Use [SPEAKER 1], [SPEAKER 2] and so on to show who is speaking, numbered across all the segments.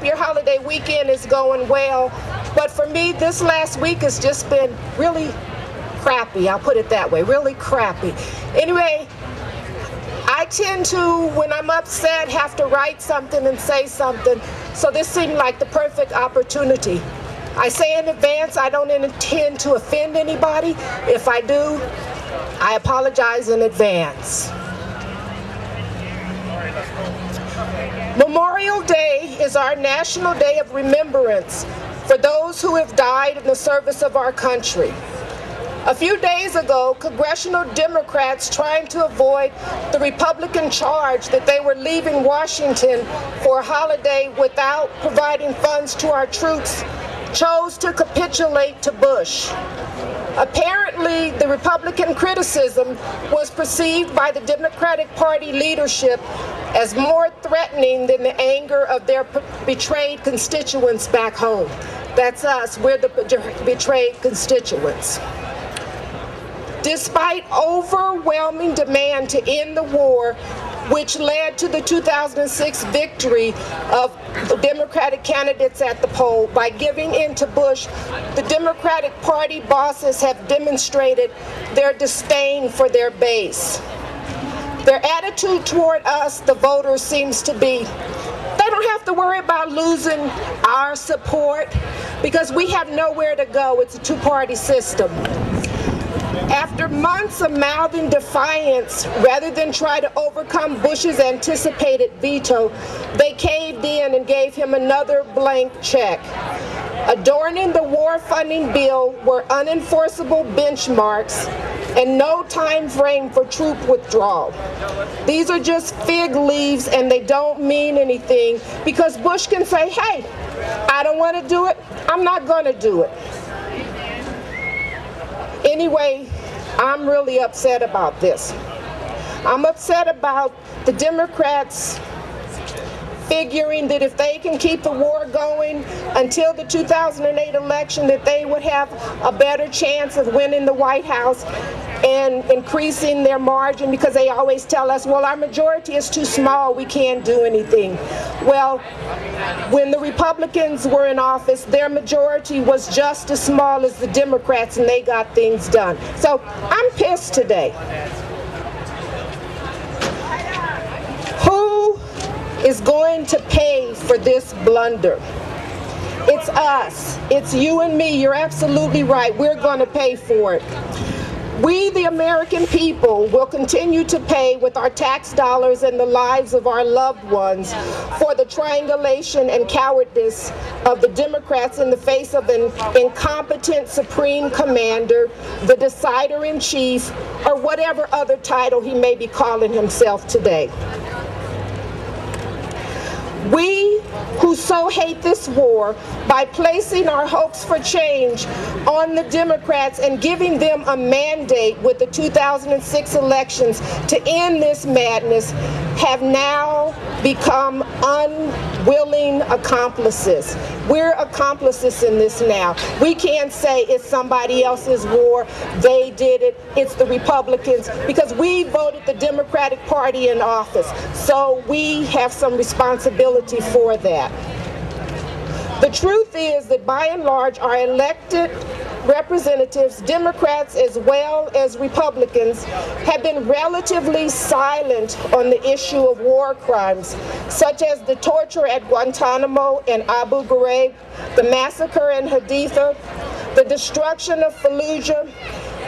[SPEAKER 1] your holiday weekend is going well. But for me, this last week has just been really crappy. I'll put it that way, really crappy. Anyway, I tend to, when I'm upset, have to write something and say something. So this seemed like the perfect opportunity. I say in advance, I don't intend to offend anybody. If I do, I apologize in advance. Memorial Day is our national day of remembrance for those who have died in the service of our country. A few days ago, congressional Democrats trying to avoid the Republican charge that they were leaving Washington for a holiday without providing funds to our troops chose to capitulate to Bush. Apparently, the Republican criticism was perceived by the Democratic Party leadership as more threatening than the anger of their betrayed constituents back home. That's us, we're the betrayed constituents. Despite overwhelming demand to end the war, which led to the 2006 victory of the Democratic candidates at the poll, by giving in to Bush, the Democratic Party bosses have demonstrated their disdain for their base. Their attitude toward us, the voters, seems to be, they don't have to worry about losing our support because we have nowhere to go. It's a two-party system. After months of mouthing defiance, rather than try to overcome Bush's anticipated veto, they caved in and gave him another blank check. Adorning the war funding bill were unenforceable benchmarks and no time frame for troop withdrawal. These are just fig leaves and they don't mean anything because Bush can say, hey, I don't want to do it, I'm not going to do it. Anyway, I'm really upset about this. I'm upset about the Democrats figuring that if they can keep the war going until the 2008 election, that they would have a better chance of winning the White House and increasing their margin, because they always tell us, well, our majority is too small, we can't do anything. Well, when the Republicans were in office, their majority was just as small as the Democrats, and they got things done. So I'm pissed today. Who is going to pay for this blunder? It's us. It's you and me. You're absolutely right. We're going to pay for it. We, the American people, will continue to pay with our tax dollars and the lives of our loved ones for the triangulation and cowardice of the Democrats in the face of an incompetent supreme commander, the decider-in-chief, or whatever other title he may be calling himself today. We who so hate this war, by placing our hopes for change on the Democrats and giving them a mandate with the 2006 elections to end this madness, have now become unwilling accomplices. We're accomplices in this now. We can't say it's somebody else's war, they did it, it's the Republicans, because we voted the Democratic Party in office. So we have some responsibility for that. The truth is that by and large, our elected representatives, Democrats as well as Republicans, have been relatively silent on the issue of war crimes, such as the torture at Guantanamo and Abu Ghraib, the massacre in Haditha, the destruction of Fallujah,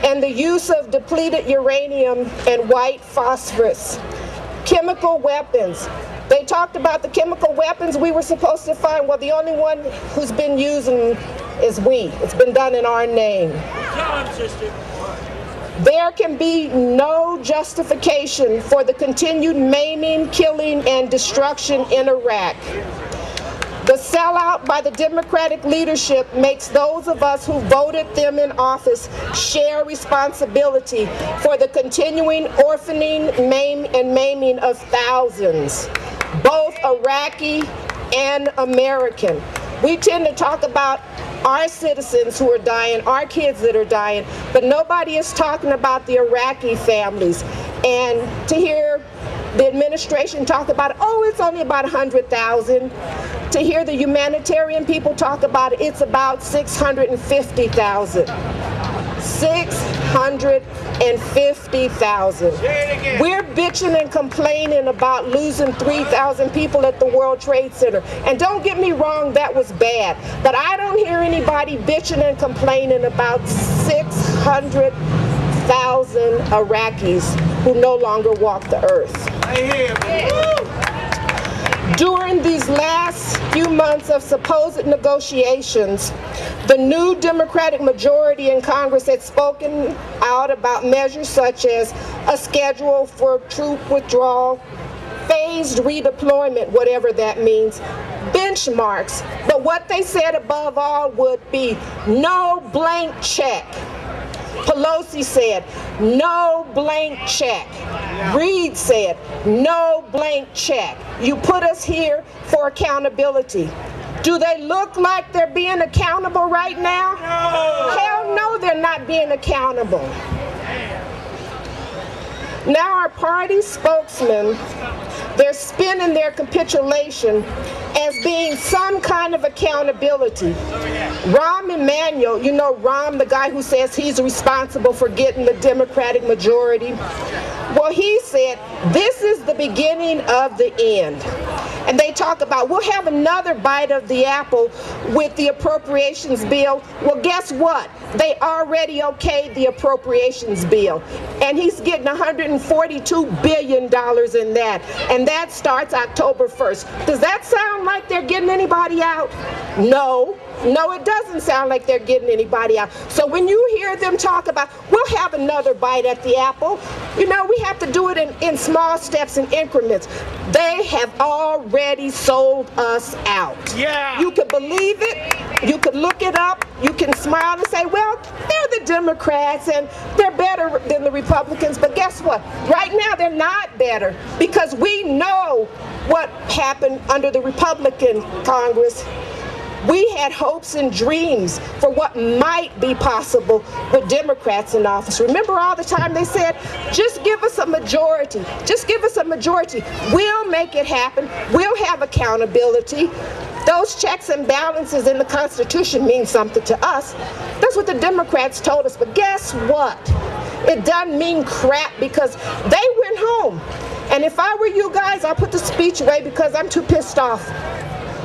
[SPEAKER 1] and the use of depleted uranium and white phosphorus. Chemical weapons. They talked about the chemical weapons we were supposed to find. Well, the only one who's been using is we. It's been done in our name. There can be no justification for the continued maiming, killing, and destruction in Iraq. The sellout by the Democratic leadership makes those of us who voted them in office share responsibility for the continuing orphaning, maiming of thousands, both Iraqi and American. We tend to talk about our citizens who are dying, our kids that are dying, but nobody is talking about the Iraqi families. And to hear the administration talk about, oh, it's only about 100,000. To hear the humanitarian people talk about it, it's about 650,000. 650,000. We're bitching and complaining about losing 3,000 people at the World Trade Center. And don't get me wrong, that was bad. But I don't hear anybody bitching and complaining about 600,000 Iraqis who no longer walk the earth. During these last few months of supposed negotiations, the new Democratic majority in Congress had spoken out about measures such as a schedule for troop withdrawal, phased redeployment, whatever that means, benchmarks. But what they said above all would be no blank check. Pelosi said, no blank check. Reid said, no blank check. You put us here for accountability. Do they look like they're being accountable right now? No. Hell no, they're not being accountable. Now our party spokesmen, they're spinning their capitulation as being some kind of accountability. Rahm Emanuel, you know Rahm, the guy who says he's responsible for getting the Democratic majority. Well, he said, this is the beginning of the end. And they talk about, we'll have another bite of the apple with the appropriations bill. Well, guess what? They already okayed the appropriations bill. And he's getting $142 billion in that. And that starts October 1st. Does that sound like they're getting anybody out? No. No, it doesn't sound like they're getting anybody out. So when you hear them talk about, we'll have another bite at the apple, you know, we have to do it in small steps and increments. They have already sold us out. Yeah. You could believe it. You could look it up. You can smile and say, well, they're the Democrats and they're better than the Republicans. But guess what? Right now, they're not better because we know what happened under the Republican Congress. We had hopes and dreams for what might be possible with Democrats in office. Remember all the time they said, just give us a majority. Just give us a majority. We'll make it happen. We'll have accountability. Those checks and balances in the Constitution mean something to us. That's what the Democrats told us. But guess what? It doesn't mean crap because they went home. And if I were you guys, I'll put the speech away because I'm too pissed off.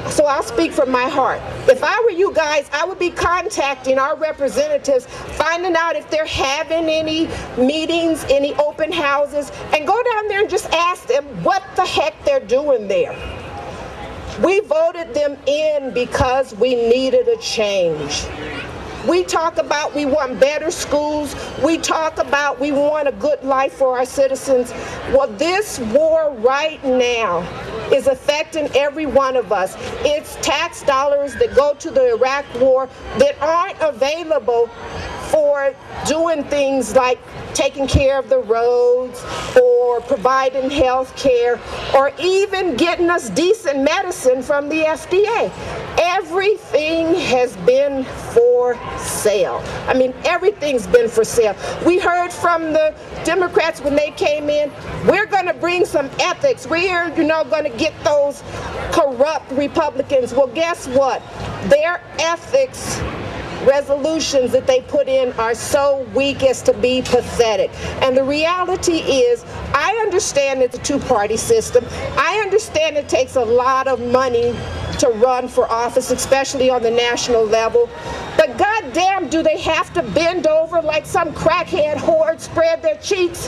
[SPEAKER 1] So I'll speak from my heart. If I were you guys, I would be contacting our representatives, finding out if they're having any meetings, any open houses, and go down there and just ask them what the heck they're doing there. We voted them in because we needed a change. We talk about we want better schools. We talk about we want a good life for our citizens. Well, this war right now is affecting every one of us. It's tax dollars that go to the Iraq war that aren't available for doing things like taking care of the roads or providing health care or even getting us decent medicine from the FDA. Everything has been for sale. I mean, everything's been for sale. We heard from the Democrats when they came in, we're going to bring some ethics. We're, going to get those corrupt Republicans. Well, guess what? Their ethics resolutions that they put in are so weak as to be pathetic. And the reality is, I understand it's a two-party system. I understand it takes a lot of money to run for office, especially on the national level. But goddamn, do they have to bend over like some crackhead horde, spread their cheeks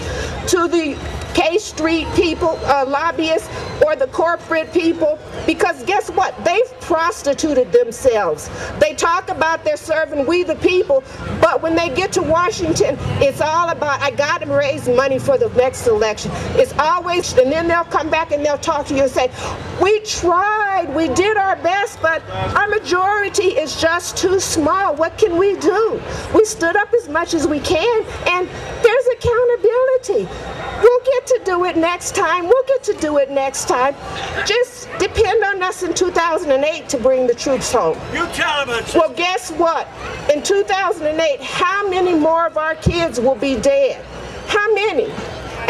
[SPEAKER 1] to the K Street people, lobbyists, or the corporate people? Because guess what? They've prostituted themselves. They talk about they're serving we the people, but when they get to Washington, it's all about, I got to raise money for the next election. It's always, and then they'll come back and they'll talk to you and say, we tried, we did our best, but our majority is just too small. What can we do? We stood up as much as we can, and there's accountability. We'll get to do it next time. We'll get to do it next time. Just depend on us in 2008 to bring the troops home.
[SPEAKER 2] You tell them.
[SPEAKER 1] Well, guess what? In 2008, how many more of our kids will be dead? How many?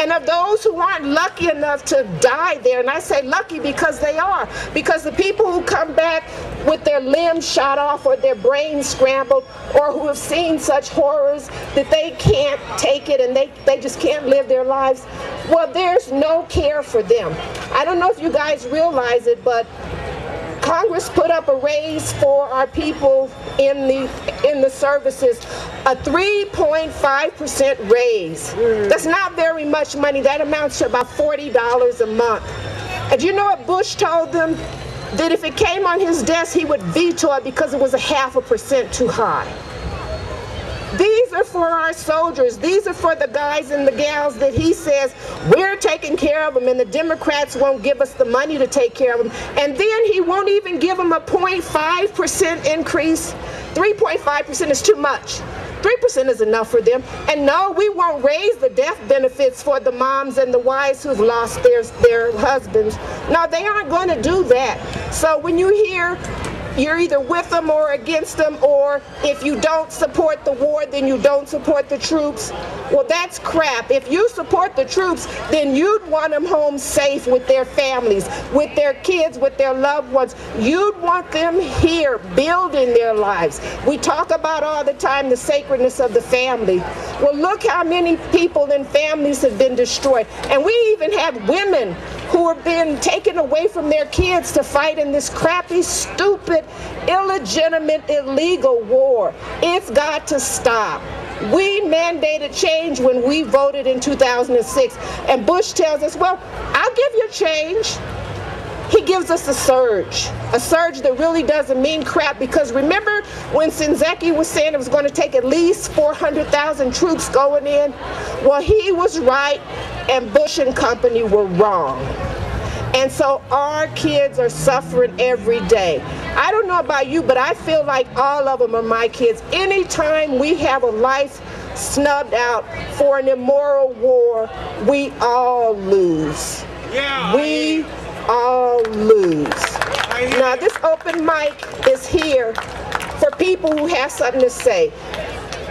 [SPEAKER 1] And of those who aren't lucky enough to die there, and I say lucky because they are, because the people who come back with their limbs shot off or their brains scrambled, or who have seen such horrors that they can't take it and they just can't live their lives, well, there's no care for them. I don't know if you guys realize it, but Congress put up a raise for our people in the services, a 3.5% raise. That's not very much money. That amounts to about $40 a month. And do you know what Bush told them? That if it came on his desk, he would veto it because it was a 0.5% too high. These are for our soldiers. These are for the guys and the gals that he says, we're taking care of them, and the Democrats won't give us the money to take care of them. And then he won't even give them a 0.5% increase. 3.5% is too much. 3% is enough for them. And no, we won't raise the death benefits for the moms and the wives who've lost their husbands. No, they aren't going to do that. So when you hear you're either with them or against them, or if you don't support the war, then you don't support the troops. Well, that's crap. If you support the troops, then you'd want them home safe with their families, with their kids, with their loved ones. You'd want them here building their lives. We talk about all the time the sacredness of the family. Well, look how many people and families have been destroyed. And we even have women who have been taken away from their kids to fight in this crappy, stupid, illegitimate, illegal war. It's got to stop. We mandated change when we voted in 2006, and Bush tells us, well, I'll give you change. He gives us a surge that really doesn't mean crap, because remember when Sinzeki was saying it was going to take at least 400,000 troops going in? Well, he was right, and Bush and company were wrong. And so our kids are suffering every day. I don't know about you, but I feel like all of them are my kids. Anytime we have a life snubbed out for an immoral war, we all lose.
[SPEAKER 2] Yeah.
[SPEAKER 1] We all lose. Now this open mic is here for people who have something to say.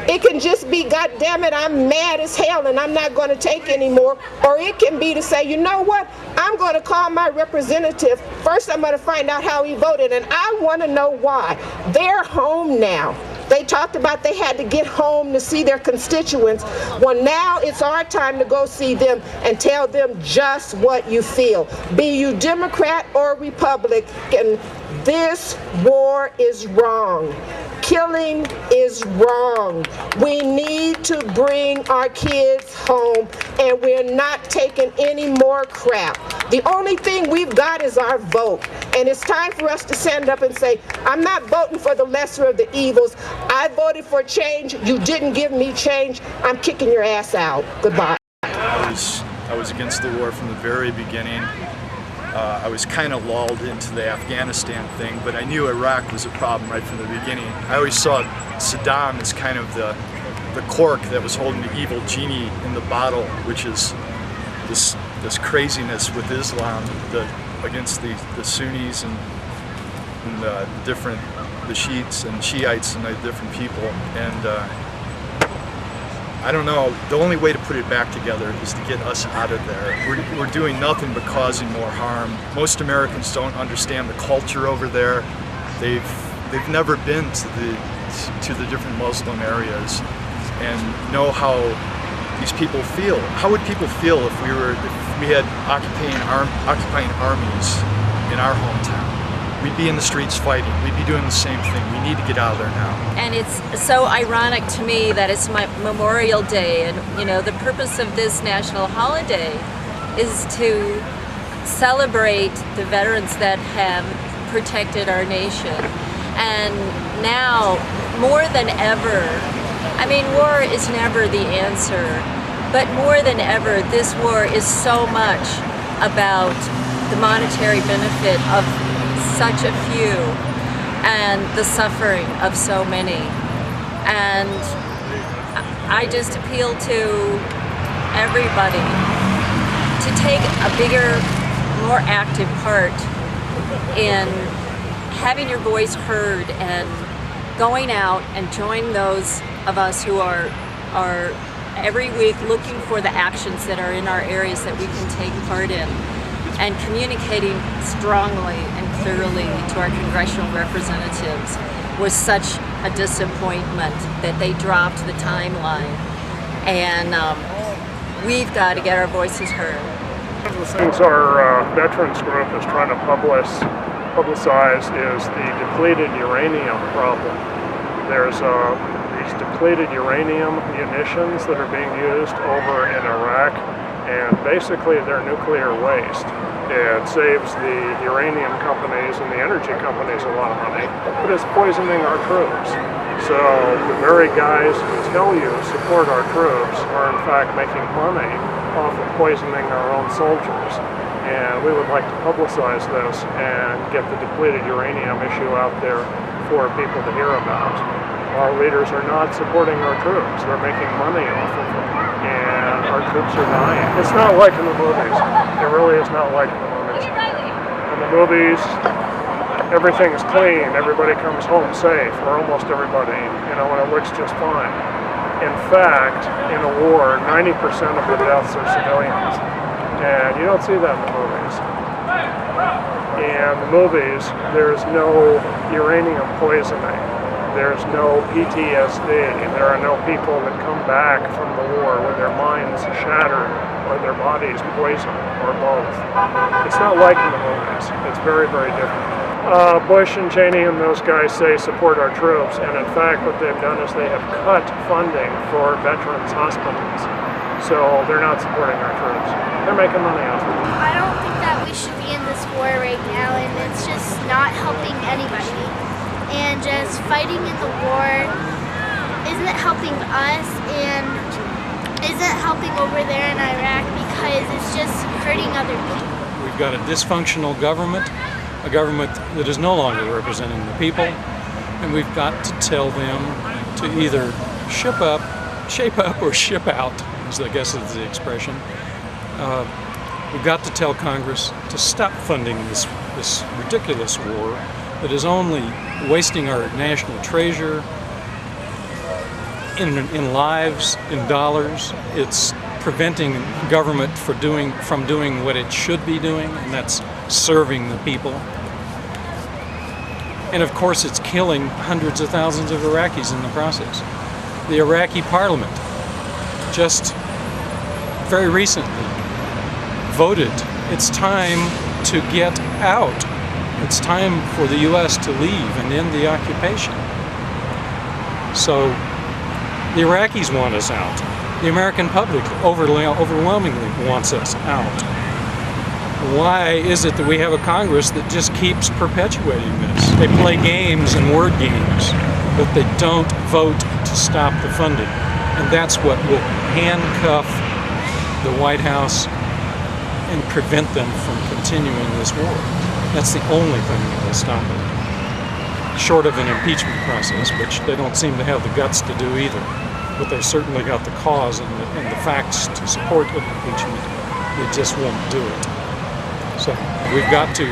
[SPEAKER 1] It can just be, God damn it, I'm mad as hell and I'm not going to take anymore. Or it can be to say, you know what, I'm going to call my representative. First I'm going to find out how he voted, and I want to know why. They're home now. They talked about they had to get home to see their constituents. Well, now it's our time to go see them and tell them just what you feel. Be you Democrat or Republican, this war is wrong. Killing is wrong. We need to bring our kids home, and we're not taking any more crap. The only thing we've got is our vote, and it's time for us to stand up and say, I'm not voting for the lesser of the evils. I voted for change. You didn't give me change. I'm kicking your ass out. Goodbye.
[SPEAKER 3] I was against the war from the very beginning. I was kind of lulled into the Afghanistan thing, but I knew Iraq was a problem right from the beginning. I always saw Saddam as kind of the cork that was holding the evil genie in the bottle, which is this craziness with Islam against the Sunnis and the Shiites and Shiites and the different people. And I don't know, the only way to put it back together is to get us out of there. We're doing nothing but causing more harm. Most Americans don't understand the culture over there. They've never been to the different Muslim areas and know how these people feel. How would people feel if we had occupying armies in our hometown? We'd be in the streets fighting. We'd be doing the same thing. We need to get out of there now.
[SPEAKER 4] And it's so ironic to me that it's my Memorial Day, and you know, the purpose of this national holiday is to celebrate the veterans that have protected our nation. And now, more than ever, I mean, war is never the answer, but more than ever, this war is so much about the monetary benefit of such a few and the suffering of so many. And I just appeal to everybody to take a bigger, more active part in having your voice heard and going out and join those of us who are every week looking for the actions that are in our areas that we can take part in, and communicating strongly and clearly to our congressional representatives was such a disappointment that they dropped the timeline. And we've got to get our voices heard.
[SPEAKER 2] One of the things our veterans group is trying to publicize is the depleted uranium problem. There's these depleted uranium munitions that are being used over in Iraq, and basically they're nuclear waste. It saves the uranium companies and the energy companies a lot of money, but it's poisoning our troops. So the very guys who tell you support our troops are in fact making money off of poisoning our own soldiers. And we would like to publicize this and get the depleted uranium issue out there for people to hear about. Our leaders are not supporting our troops. They're making money off of them. And our troops are dying. It's not like in the movies. It really is not like in the movies. In the movies, everything's clean. Everybody comes home safe, or almost everybody, and it looks just fine. In fact, in a war, 90% of the deaths are civilians. And you don't see that in the movies. In the movies, there's no uranium poisoning. There's no PTSD. There are no people that come back from the war with their minds shattered or their bodies poisoned, or both. It's not like in the movies. It's very, very different. Bush and Cheney and those guys say support our troops, and in fact what they've done is they have cut funding for veterans hospitals. So they're not supporting our troops. They're making money off of it.
[SPEAKER 5] I don't think that we should be in this war right now, and it's just not helping anybody. And just fighting in the war isn't helping us and isn't helping over there in Iraq because it's just hurting other people.
[SPEAKER 6] We've got a dysfunctional government, a government that is no longer representing the people, and we've got to tell them to either shape up or ship out, I guess is the expression. We've got to tell Congress to stop funding this ridiculous war that is only wasting our national treasure in lives, in dollars. It's preventing government from doing what it should be doing, and that's serving the people. And of course it's killing hundreds of thousands of Iraqis in the process. The Iraqi parliament just very recently voted it's time to get out. It's time for the U.S. to leave and end the occupation. So the Iraqis want us out. The American public overwhelmingly wants us out. Why is it that we have a Congress that just keeps perpetuating this? They play games and word games, but they don't vote to stop the funding. And that's what will handcuff the White House and prevent them from continuing this war. That's the only thing that will stop it. Short of an impeachment process, which they don't seem to have the guts to do either. But they certainly got the cause and the facts to support an impeachment. They just won't do it. So we've got to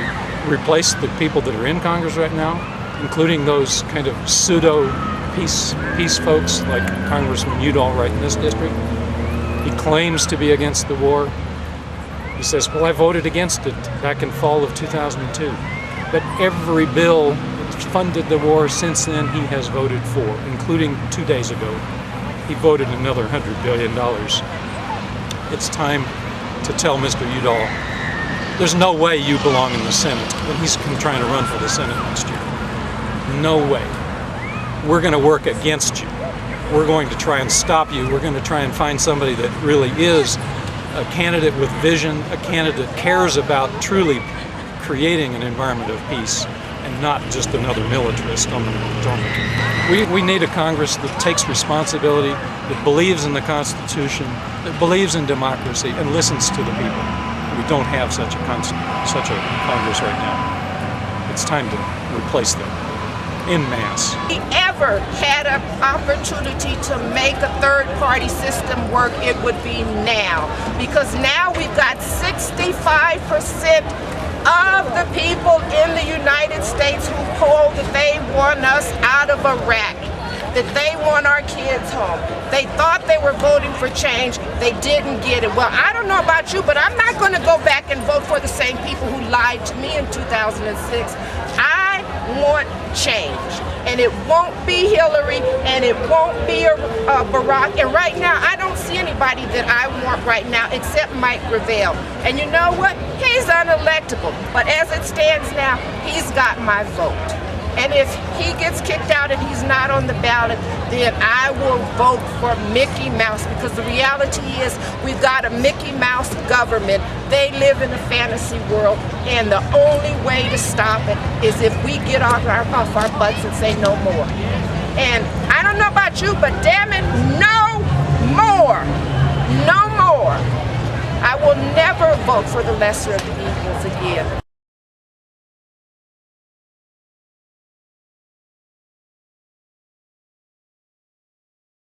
[SPEAKER 6] replace the people that are in Congress right now, including those kind of pseudo peace folks like Congressman Udall right in this district. He claims to be against the war. He says, well, I voted against it back in fall of 2002. But every bill that funded the war since then he has voted for, including 2 days ago. He voted another $100 billion. It's time to tell Mr. Udall, there's no way you belong in the Senate, and he's trying to run for the Senate next year. No way. We're going to work against you. We're going to try and stop you. We're going to try and find somebody that really is a candidate with vision, a candidate that cares about truly creating an environment of peace and not just another militarist on the Potomac. We need a Congress that takes responsibility, that believes in the Constitution, that believes in democracy, and listens to the people. We don't have such a Congress right now. It's time to replace them en masse.
[SPEAKER 1] If we ever had an opportunity to make a third-party system work, it would be now. Because now we've got 65% of the people in the United States who polled that they want us out of Iraq. that they want our kids home. They thought they were voting for change. They didn't get it. Well, I don't know about you, but I'm not going to go back and vote for the same people who lied to me in 2006. I want change. And it won't be Hillary, and it won't be Barack. And right now, I don't see anybody that I want right now except Mike Gravel. And you know what? He's unelectable. But as it stands now, he's got my vote. And if he gets kicked out and he's not on the ballot, then I will vote for Mickey Mouse, because the reality is we've got a Mickey Mouse government. They live in a fantasy world, and the only way to stop it is if we get off our butts and say no more. And I don't know about you, but damn it, no more. No more. I will never vote for the lesser of the evils again.